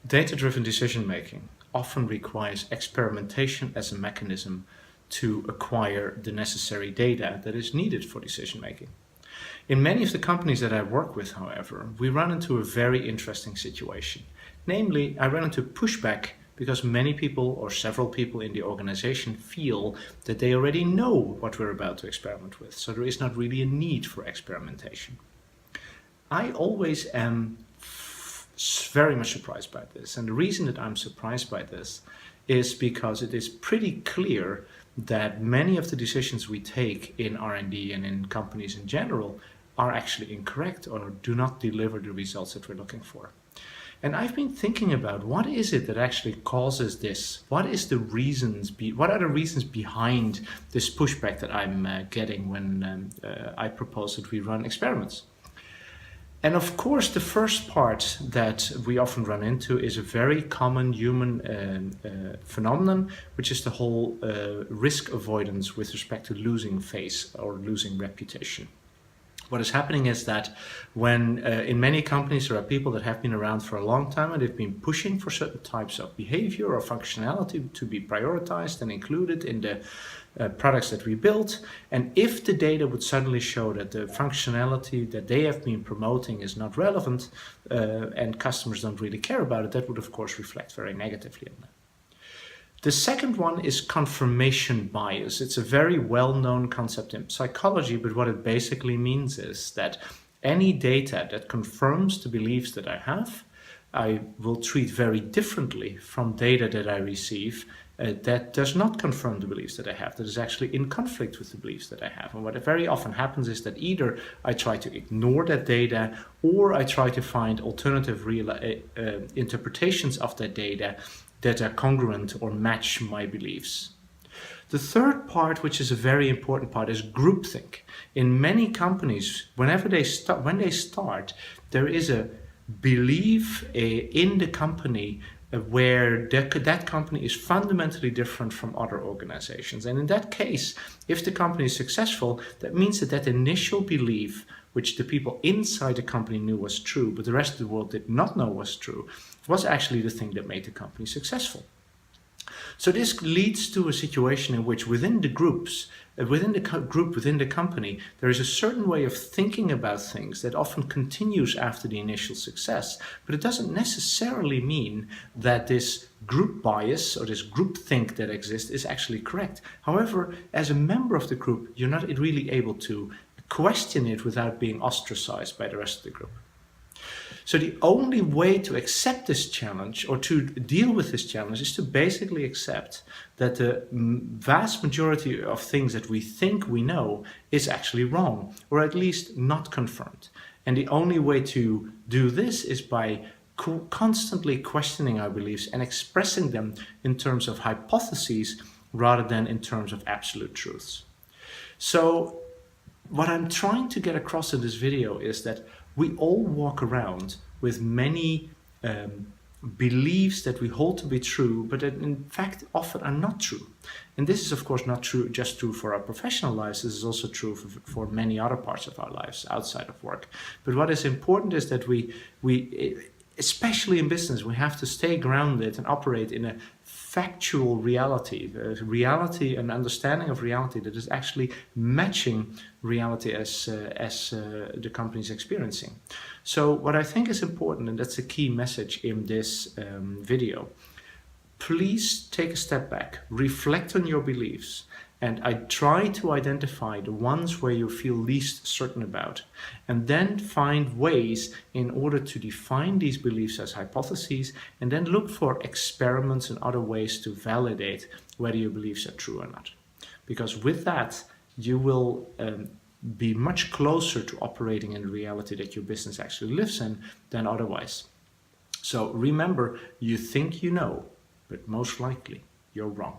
Data-driven decision-making often requires experimentation as a mechanism to acquire the necessary data that is needed for decision-making. In many of the companies that I work with, however, we run into a very interesting situation. Namely, I run into pushback because many people or several people in the organization feel that they already know what we're about to experiment with, so there is not really a need for experimentation. I always am very much surprised by this, and the reason that I'm surprised by this is because it is pretty clear that many of the decisions we take in R&D and in companies in general are actually incorrect or do not deliver the results that we're looking for. And I've been thinking about what is it that actually causes this? What are the reasons behind this pushback that I'm getting when I propose that we run experiments? And of course, the first part that we often run into is a very common human phenomenon, which is the whole risk avoidance with respect to losing face or losing reputation. What is happening is that when in many companies there are people that have been around for a long time and they've been pushing for certain types of behavior or functionality to be prioritized and included in the products that we build. And if the data would suddenly show that the functionality that they have been promoting is not relevant and customers don't really care about it, that would of course reflect very negatively on them. The second one is confirmation bias. It's a very well-known concept in psychology, but what it basically means is that any data that confirms the beliefs that I have, I will treat very differently from data that I receive that does not confirm the beliefs that I have, that is actually in conflict with the beliefs that I have. And what very often happens is that either I try to ignore that data or I try to find alternative interpretations of that data that are congruent or match my beliefs. The third part, which is a very important part, is groupthink. In many companies, when they start, there is a belief in the company where that company is fundamentally different from other organizations. And in that case, if the company is successful, that means that initial belief, which the people inside the company knew was true, but the rest of the world did not know was true, was actually the thing that made the company successful. So this leads to a situation in which within the groups, within the company, there is a certain way of thinking about things that often continues after the initial success, but it doesn't necessarily mean that this group bias or this group think that exists is actually correct. However, as a member of the group, you're not really able to question it without being ostracized by the rest of the group. So the only way to accept this challenge or to deal with this challenge is to basically accept that the vast majority of things that we think we know is actually wrong, or at least not confirmed. And the only way to do this is by constantly questioning our beliefs and expressing them in terms of hypotheses rather than in terms of absolute truths. So what I'm trying to get across in this video is that we all walk around with many beliefs that we hold to be true, but that in fact often are not true. And this is of course not just true for our professional lives, this is also true for many other parts of our lives outside of work. But what is important is that we especially in business, we have to stay grounded and operate in a factual reality, an understanding of reality that is actually matching reality as the company is experiencing. So what I think is important, and that's a key message in this video, please take a step back, reflect on your beliefs, and I try to identify the ones where you feel least certain about, and then find ways in order to define these beliefs as hypotheses, and then look for experiments and other ways to validate whether your beliefs are true or not. Because with that, you will be much closer to operating in the reality that your business actually lives in than otherwise. So remember, you think you know, but most likely you're wrong.